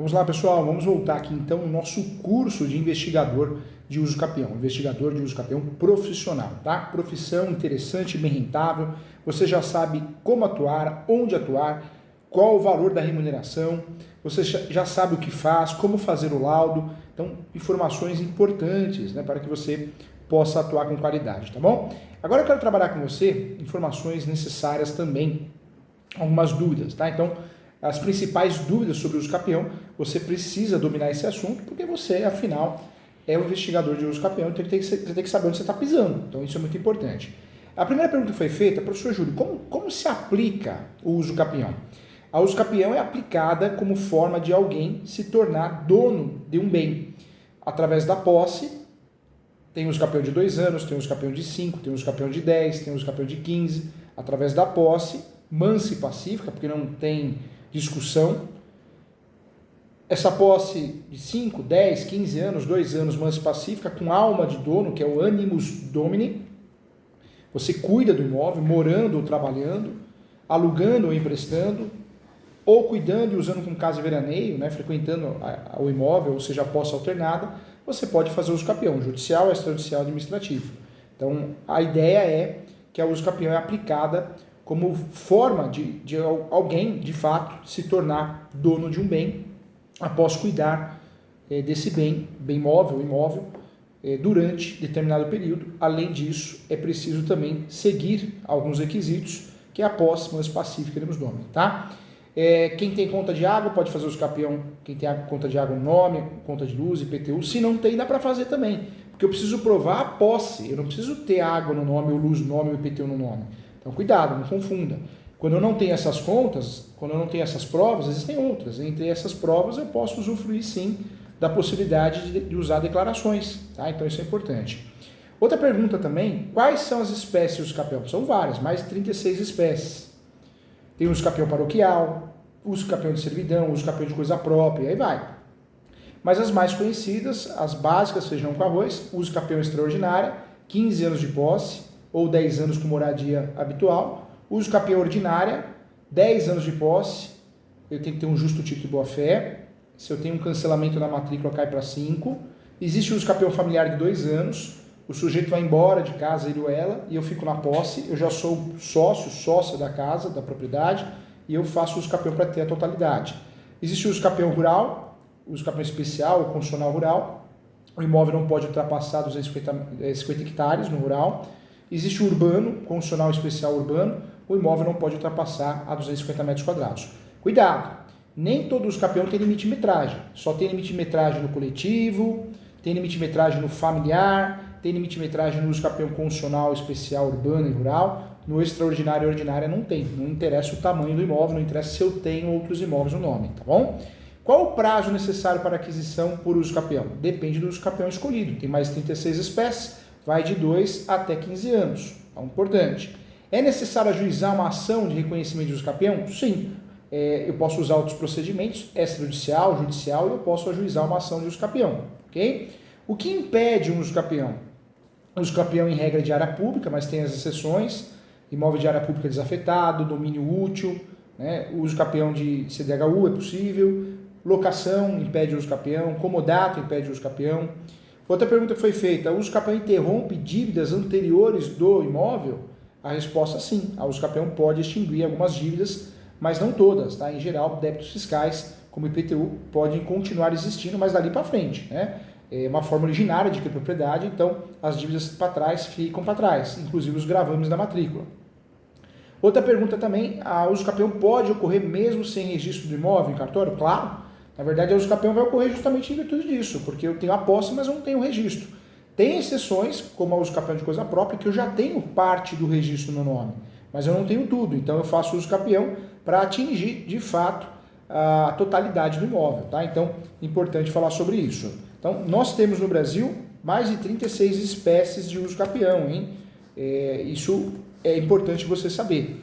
Vamos lá, pessoal, vamos voltar aqui então no nosso curso de investigador de uso capião, investigador de uso capião profissional, tá? Profissão interessante, bem rentável, você já sabe como atuar, onde atuar, qual o valor da remuneração, você já sabe o que faz, como fazer o laudo, então informações importantes, né, para que você possa atuar com qualidade, tá bom? Agora eu quero trabalhar com você informações necessárias também, algumas dúvidas, tá? Então, as principais dúvidas sobre o uso capião, você precisa dominar esse assunto, porque você, afinal, é um investigador de uso capião, então você tem que saber onde você está pisando. Então, isso é muito importante. A primeira pergunta que foi feita, professor Júlio, como se aplica o uso capião? A uso capião é aplicada como forma de alguém se tornar dono de um bem. Através da posse, tem uso capião de 2 anos, tem uso capião de 5, tem uso capião de 10, tem uso capião de 15. Através da posse, mansa e pacífica, porque não tem discussão. Essa posse de 5, 10, 15 anos, 2 anos, mansa e pacífica, com alma de dono, que é o animus domini. Você cuida do imóvel, morando ou trabalhando, alugando ou emprestando, ou cuidando e usando como casa de veraneio, né, frequentando o imóvel, ou seja, a posse alternada, você pode fazer uso capião, judicial, extrajudicial, administrativo. Então, a ideia é que a uso capião é aplicada como forma de alguém, de fato, se tornar dono de um bem após cuidar desse bem móvel, imóvel, durante determinado período. Além disso, é preciso também seguir alguns requisitos, que é a posse mais pacífica e domínio, tá? Quem tem conta de água pode fazer uso capião, quem tem conta de água no nome, conta de luz, IPTU, se não tem, dá para fazer também, porque eu preciso provar a posse, eu não preciso ter água no nome, ou luz no nome, ou IPTU no nome. Então, cuidado, não confunda. Quando eu não tenho essas contas, quando eu não tenho essas provas, existem outras. Entre essas provas, eu posso usufruir, sim, da possibilidade de usar declarações. Tá? Então, isso é importante. Outra pergunta também, quais são as espécies de uso capião? São várias, mais de 36 espécies. Tem uso capião paroquial, uso capião de servidão, uso capião de coisa própria, aí vai. Mas as mais conhecidas, as básicas, feijão com arroz, uso capião extraordinária, 15 anos de posse, ou 10 anos com moradia habitual, uso capião ordinária, 10 anos de posse, eu tenho que ter um justo título de boa-fé, se eu tenho um cancelamento na matrícula cai para 5, existe o uso capião familiar de 2 anos, o sujeito vai embora de casa, ele ou ela, e eu fico na posse, eu já sou sócia da casa, da propriedade, e eu faço uso capião para ter a totalidade. Existe o uso capião rural, o uso capião especial, o constitucional rural, o imóvel não pode ultrapassar 250 hectares no rural. Existe o urbano, constitucional especial urbano, o imóvel não pode ultrapassar a 250 metros quadrados. Cuidado, nem todo uso capião tem limite de metragem, só tem limite de metragem no coletivo, tem limite de metragem no familiar, tem limite de metragem no uso capião constitucional especial urbano e rural, no extraordinário e ordinária não tem, não interessa o tamanho do imóvel, não interessa se eu tenho outros imóveis no nome, tá bom? Qual o prazo necessário para aquisição por uso capião? Depende do uso capião escolhido, tem mais 36 espécies, vai de 2 até 15 anos. Então, importante. É necessário ajuizar uma ação de reconhecimento de uso capião? Sim. Eu posso usar outros procedimentos, extrajudicial, judicial, e eu posso ajuizar uma ação de uso capião. Okay? O que impede um uso capião? O uso capião em regra de área pública, mas tem as exceções. Imóvel de área pública desafetado, domínio útil, né? O uso capião de CDHU é possível. Locação impede o uso capião. Comodato impede o uso capião. Outra pergunta que foi feita, o uso capião interrompe dívidas anteriores do imóvel? A resposta sim, a uso capião pode extinguir algumas dívidas, mas não todas, tá? Em geral, débitos fiscais, como IPTU, podem continuar existindo, mas dali para frente, né? É uma forma originária de ter propriedade, então as dívidas para trás ficam para trás, inclusive os gravames da matrícula. Outra pergunta também, a uso capião pode ocorrer mesmo sem registro do imóvel em cartório? Claro. Na verdade, a uso capião vai ocorrer justamente em virtude disso, porque eu tenho a posse, mas eu não tenho o registro. Tem exceções, como a uso capião de coisa própria, que eu já tenho parte do registro no nome, mas eu não tenho tudo. Então, eu faço uso capião para atingir, de fato, a totalidade do imóvel. Tá? Então, importante falar sobre isso. Então, nós temos no Brasil mais de 36 espécies de uso capião, hein? Isso é importante você saber.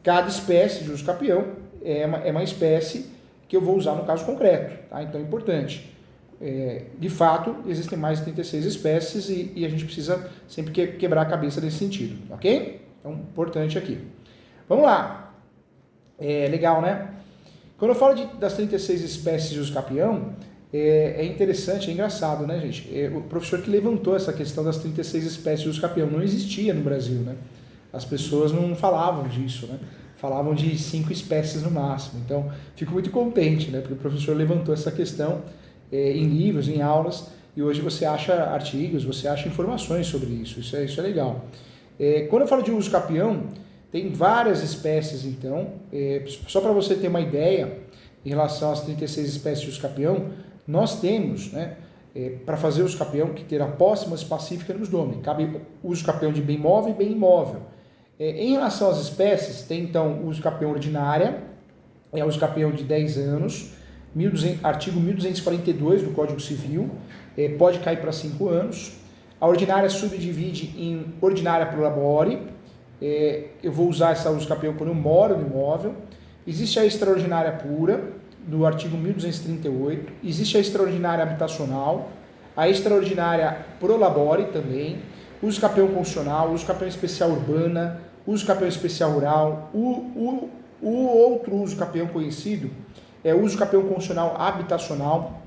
Cada espécie de uso capião é uma espécie que eu vou usar no caso concreto, tá? Então é importante. De fato, existem mais de 36 espécies e a gente precisa sempre quebrar a cabeça nesse sentido, ok? Então, importante aqui. Vamos lá. Legal, né? Quando eu falo das 36 espécies de usucapião, é interessante, é engraçado, né, gente? O professor que levantou essa questão das 36 espécies de usucapião não existia no Brasil, né? As pessoas não falavam disso, né? Falavam de 5 espécies no máximo. Então, fico muito contente, né? Porque o professor levantou essa questão em livros, em aulas, e hoje você acha artigos, você acha informações sobre isso. Isso é legal. Quando eu falo de usucapião, tem várias espécies, então. Só para você ter uma ideia, em relação às 36 espécies de usucapião, nós temos, né, para fazer o usucapião, que ter a posse pacífica nos nome. Cabe o usucapião de bem móvel e bem imóvel. Em relação às espécies, tem então o usucapião ordinária, é o usucapião de 10 anos, artigo 1242 do Código Civil, pode cair para 5 anos. A ordinária subdivide em ordinária pro labore, eu vou usar essa usucapião quando eu moro no imóvel. Existe a extraordinária pura, do artigo 1238, existe a extraordinária habitacional, a extraordinária pro labore também, usucapião constitucional, usucapião especial urbana, usucapião especial rural, o outro usucapião conhecido é o usucapião constitucional habitacional,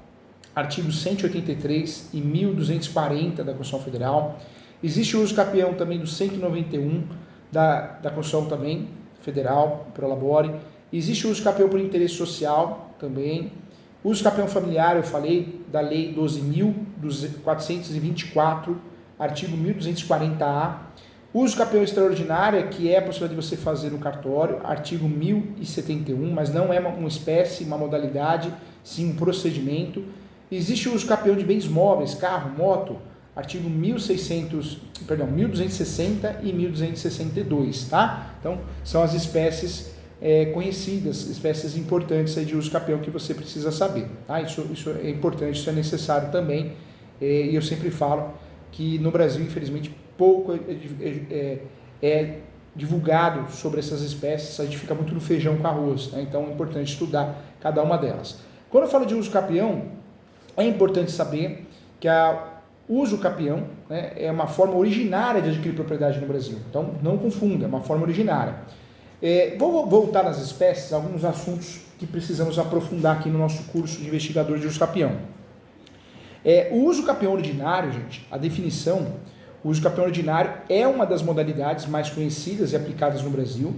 artigos 183 e 1240 da Constituição Federal. Existe o usucapião também do 191 da Constituição também Federal, pro labore. Existe o usucapião por interesse social também. O usucapião familiar, eu falei, da Lei 12.424, artigo 1240A. O usucapião extraordinária, que é a possibilidade de você fazer no cartório, artigo 1071, mas não é uma espécie, uma modalidade, sim um procedimento. Existe o usucapião de bens móveis, carro, moto, artigo 1260 e 1262, tá? Então, são as espécies conhecidas, espécies importantes aí de usucapião que você precisa saber, tá? Isso é importante, isso é necessário também, e eu sempre falo que no Brasil, infelizmente, pouco é divulgado sobre essas espécies, a gente fica muito no feijão com arroz, né? Então é importante estudar cada uma delas. Quando eu falo de usucapião, é importante saber que o usucapião, né, é uma forma originária de adquirir propriedade no Brasil, então não confunda, é uma forma originária. Vou voltar nas espécies, alguns assuntos que precisamos aprofundar aqui no nosso curso de investigador de usucapião. O usucapião ordinário, gente, a definição, o usucapião ordinário é uma das modalidades mais conhecidas e aplicadas no Brasil.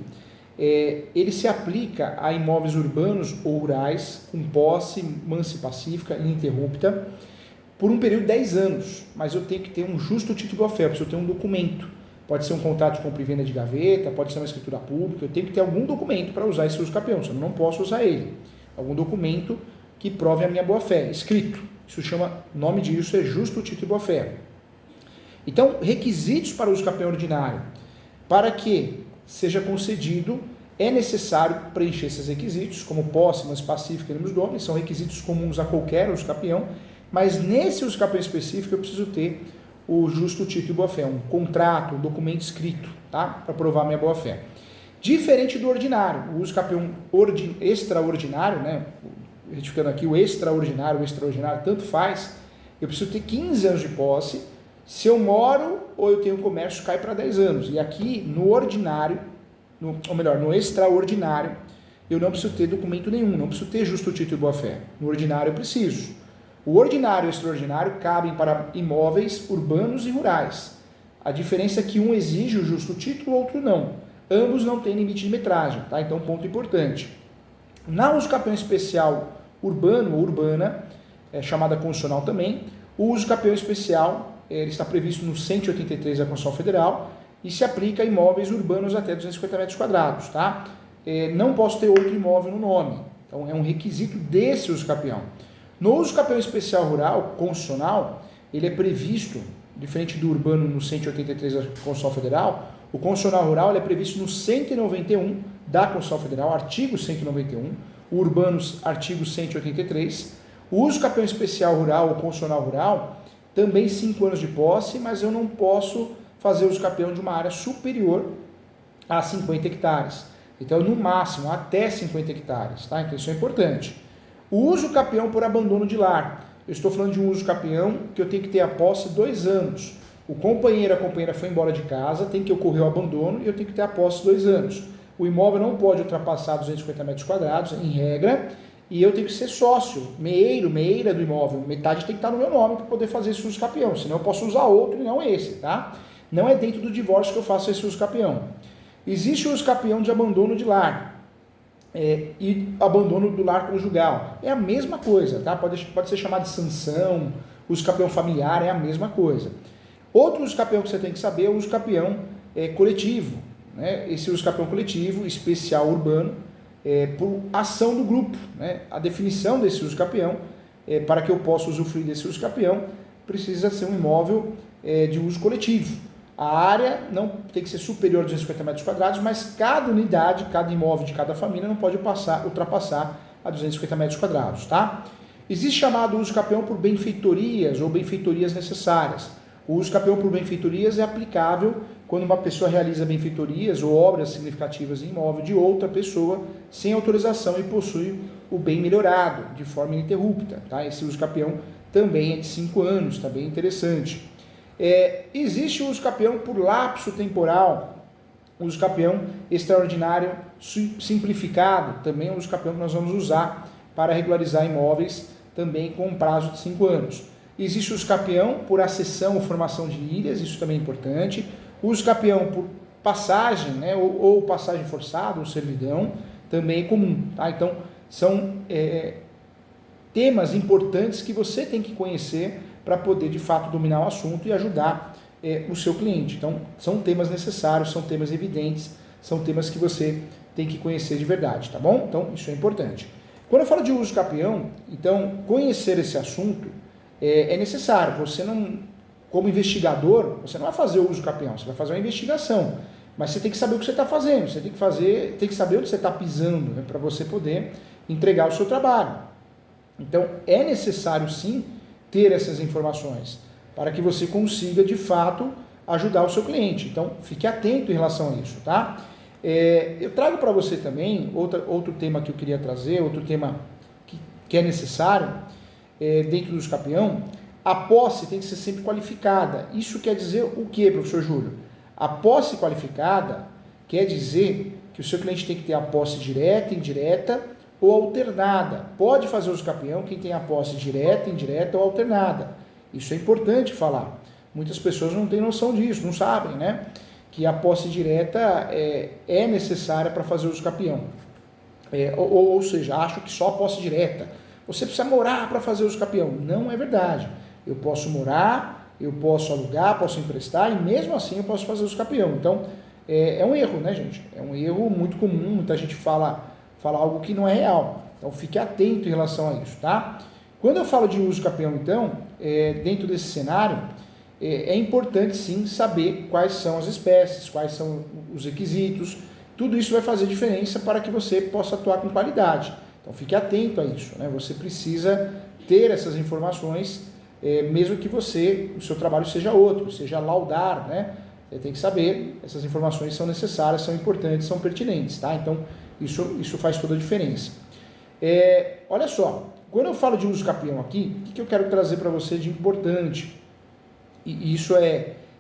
Ele se aplica a imóveis urbanos ou rurais com posse mansa e pacífica ininterrupta por um período de 10 anos, mas eu tenho que ter um justo título boa-fé, eu preciso ter um documento. Pode ser um contrato de compra e venda de gaveta, pode ser uma escritura pública, eu tenho que ter algum documento para usar esse usucapião, senão eu não posso usar ele. Algum documento que prove a minha boa-fé, escrito. Isso chama, o nome disso é justo título boa-fé. Então, requisitos para o usucapião ordinário. Para que seja concedido, é necessário preencher esses requisitos, como posse, mas pacífica e números do homem, são requisitos comuns a qualquer usucapião, mas nesse usucapião específico eu preciso ter o justo título e boa-fé, um contrato, um documento escrito, tá? Para provar minha boa-fé. Diferente do ordinário, o usucapião extraordinário, né? Retificando aqui, o extraordinário, tanto faz, eu preciso ter 15 anos de posse, se eu moro ou eu tenho comércio, cai para 10 anos. E aqui, no ordinário, no extraordinário, eu não preciso ter documento nenhum, não preciso ter justo título e boa-fé. No ordinário eu preciso. O ordinário e o extraordinário cabem para imóveis urbanos e rurais. A diferença é que um exige o justo título, o outro não. Ambos não têm limite de metragem, tá? Então, ponto importante. Na usucapião especial urbano ou urbana, chamada constitucional também, o usucapião especial ele está previsto no 183 da Constituição Federal e se aplica a imóveis urbanos até 250 metros quadrados, tá? Não posso ter outro imóvel no nome. Então, é um requisito desse usucapião. No usucapião especial rural, constitucional, ele é previsto, diferente do urbano no 183 da Constituição Federal, o constitucional rural ele é previsto no 191 da Constituição Federal, artigo 191, o urbano, artigo 183. O usucapião especial rural ou constitucional rural, também 5 anos de posse, mas eu não posso fazer o usucapião de uma área superior a 50 hectares. Então, no máximo, até 50 hectares, tá? Então, isso é importante. O usucapião por abandono de lar. Eu estou falando de um usucapião que eu tenho que ter a posse 2 anos. O companheiro, a companheira foi embora de casa, tem que ocorrer o abandono e eu tenho que ter a posse 2 anos. o imóvel não pode ultrapassar 250 metros quadrados, em regra, e eu tenho que ser sócio, meeira do imóvel, metade tem que estar no meu nome para poder fazer esse uso capião, senão eu posso usar outro e não esse, tá? Não é dentro do divórcio que eu faço esse uso capião. Existe o uso capião de abandono de lar e abandono do lar conjugal. É a mesma coisa, tá? Pode ser chamado de sanção, uso capião familiar, é a mesma coisa. Outro uso capião que você tem que saber é o uso capião coletivo, né? Esse uso capião coletivo, especial urbano, por ação do grupo, né? A definição desse uso capião, para que eu possa usufruir desse uso capião, precisa ser um imóvel de uso coletivo. A área não tem que ser superior a 250 metros quadrados, mas cada unidade, cada imóvel de cada família não pode ultrapassar a 250 metros quadrados, tá? Existe chamado uso capião por benfeitorias ou benfeitorias necessárias. O uso capião por benfeitorias é aplicável quando uma pessoa realiza benfeitorias ou obras significativas em imóvel de outra pessoa sem autorização e possui o bem melhorado de forma ininterrupta, tá? Esse uso capião também é de 5 anos, tá bem interessante. Existe o uso capião por lapso temporal, o uso capião extraordinário simplificado, também é um uso capião que nós vamos usar para regularizar imóveis também com um prazo de 5 anos. Existe o uso capião por acessão ou formação de ilhas, isso também é importante. O uso capião por passagem, né, ou passagem forçada, ou servidão, também é comum, tá? Então, são temas importantes que você tem que conhecer para poder, de fato, dominar o assunto e ajudar o seu cliente. Então, são temas necessários, são temas evidentes, são temas que você tem que conhecer de verdade, tá bom? Então, isso é importante. Quando eu falo de uso capião, então, conhecer esse assunto é necessário. Você não, como investigador, você não vai fazer o uso capião, você vai fazer uma investigação. Mas você tem que saber o que você está fazendo, você tem que saber onde você está pisando, né, para você poder entregar o seu trabalho. Então, é necessário, sim, ter essas informações, para que você consiga, de fato, ajudar o seu cliente. Então, fique atento em relação a isso, tá? Eu trago para você também outro tema que eu queria trazer, outro tema que é necessário, dentro do uso capião. A posse tem que ser sempre qualificada. Isso quer dizer o quê, professor Júlio? A posse qualificada quer dizer que o seu cliente tem que ter a posse direta, indireta ou alternada. Pode fazer uso capião quem tem a posse direta, indireta ou alternada. Isso é importante falar. Muitas pessoas não têm noção disso, não sabem, né? Que a posse direta é necessária para fazer uso capião. Ou seja, acho que só a posse direta. Você precisa morar para fazer uso capião. Não é verdade. Eu posso morar, eu posso alugar, posso emprestar e mesmo assim eu posso fazer uso capião. Então, é um erro, né, gente? É um erro muito comum, muita gente fala algo que não é real. Então, fique atento em relação a isso, tá? Quando eu falo de uso capião, então, dentro desse cenário, é importante, sim, saber quais são as espécies, quais são os requisitos. Tudo isso vai fazer diferença para que você possa atuar com qualidade. Então, fique atento a isso, né? Você precisa ter essas informações, mesmo que o seu trabalho seja outro, seja laudar, né? Você tem que saber, essas informações são necessárias, são importantes, são pertinentes, tá? Então, isso faz toda a diferença. Olha só, quando eu falo de uso capião aqui, o que eu quero trazer para você de importante? E isso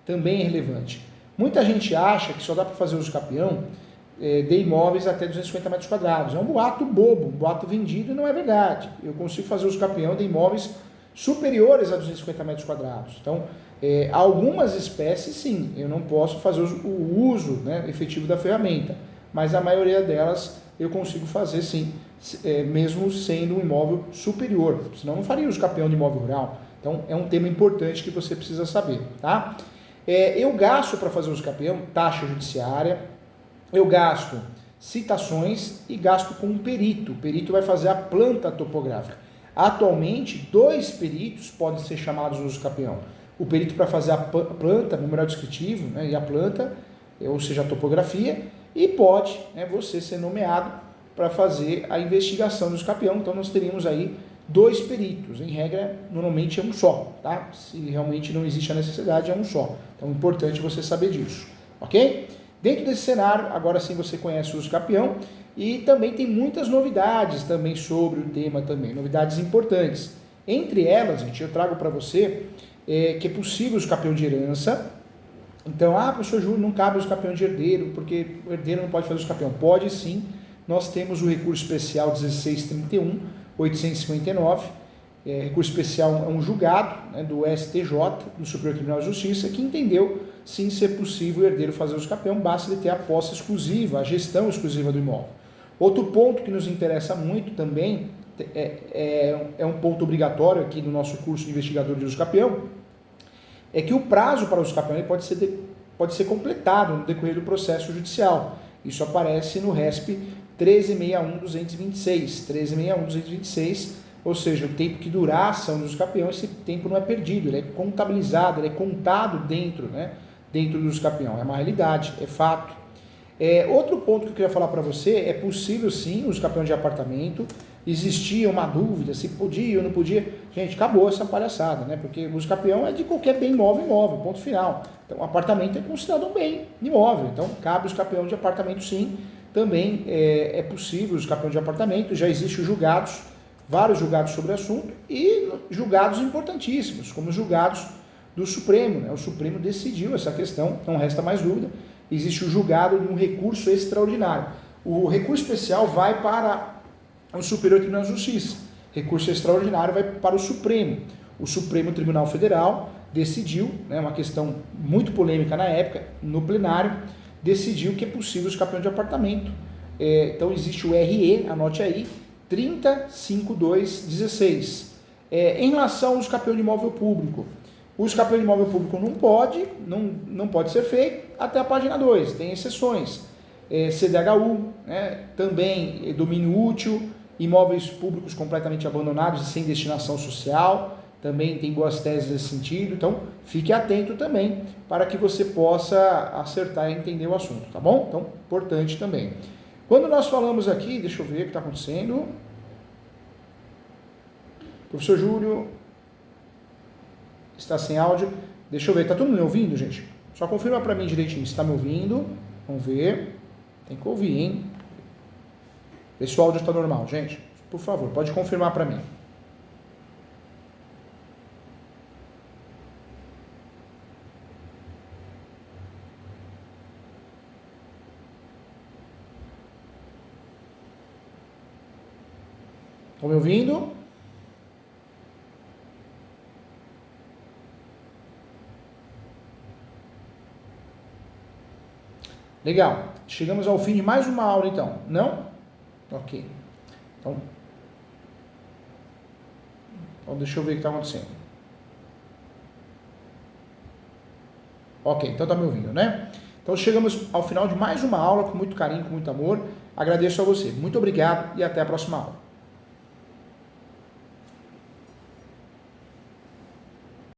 também é relevante. Muita gente acha que só dá para fazer uso capião de imóveis até 250 metros quadrados. É um boato bobo, um boato vendido e não é verdade. Eu consigo fazer uso capião de imóveis superiores a 250 metros quadrados. Então, algumas espécies, sim, eu não posso fazer o uso, né, efetivo da ferramenta, mas a maioria delas eu consigo fazer, sim, mesmo sendo um imóvel superior, senão não faria uso capião de imóvel rural. Então, é um tema importante que você precisa saber, tá? Eu gasto para fazer uso capião taxa judiciária, eu gasto citações e gasto com um perito. O perito vai fazer a planta topográfica. Atualmente, 2 peritos podem ser chamados uso capião. O perito para fazer a planta, memorial descritivo, né, e a planta, ou seja, a topografia, e pode, né, você ser nomeado para fazer a investigação do uso capião. Então, nós teríamos aí 2 peritos. Em regra, normalmente é um só, tá? Se realmente não existe a necessidade, é um só. Então, é importante você saber disso, ok? Dentro desse cenário, agora sim você conhece o uso capião e também tem muitas novidades também sobre o tema também, novidades importantes. Entre elas, gente, eu trago para você que é possível o uso capião de herança Então, professor Júlio, não cabe o uso campeão de herdeiro, porque o herdeiro não pode fazer uso campeão. Pode sim, nós temos o recurso especial 1631, 859, recurso especial é um julgado, né, do STJ, do Superior Tribunal de Justiça, que entendeu sim ser possível o herdeiro fazer uso campeão, basta ele ter a posse exclusiva, a gestão exclusiva do imóvel. Outro ponto que nos interessa muito também, é um ponto obrigatório aqui no nosso curso de investigador de uso campeão, é que o prazo para o uso campeão pode ser completado no decorrer do processo judicial. Isso aparece no RESP 1361.226, 1361.226, ou seja, o tempo que durar a ação do uso campeão, esse tempo não é perdido, ele é contabilizado, ele é contado dentro do uso campeão, é uma realidade, é fato. Outro ponto que eu queria falar para você, é possível sim o uso campeão de apartamento, existia uma dúvida se podia ou não podia, gente, acabou essa palhaçada, né? Porque o uso campeão é de qualquer bem imóvel, ponto final. Então, apartamento é considerado um bem imóvel, então cabe o uso campeão de apartamento sim, também é possível o uso campeão de apartamento, já existem julgados, vários julgados sobre o assunto e julgados importantíssimos, como os julgados do Supremo, né? O Supremo decidiu essa questão, não resta mais dúvida, existe o julgado de um recurso extraordinário. O recurso especial vai para o Superior Tribunal de Justiça, recurso extraordinário vai para o Supremo. O Supremo Tribunal Federal decidiu, né, uma questão muito polêmica na época, no plenário, decidiu que é possível o campeão de apartamento. Então existe o RE, anote aí, 305216. Em relação ao campeão de imóvel público, o uso campeão de imóvel público não pode ser feito até a página 2, tem exceções. CDHU, né, também domínio útil, imóveis públicos completamente abandonados e sem destinação social, também tem boas teses nesse sentido, então fique atento também para que você possa acertar e entender o assunto, tá bom? Então, importante também. Quando nós falamos aqui, deixa eu ver o que está acontecendo. Professor Júlio está sem áudio. Deixa eu ver, está todo mundo me ouvindo, gente? Só confirma para mim direitinho se está me ouvindo. Vamos ver. Tem que ouvir, hein? Vê se o áudio está normal, gente. Por favor, pode confirmar para mim. Estão me ouvindo? Legal. Chegamos ao fim de mais uma aula, então. Não? Ok. Então deixa eu ver o que está acontecendo. Ok, então está me ouvindo, né? Então chegamos ao final de mais uma aula com muito carinho, com muito amor. Agradeço a você. Muito obrigado e até a próxima aula.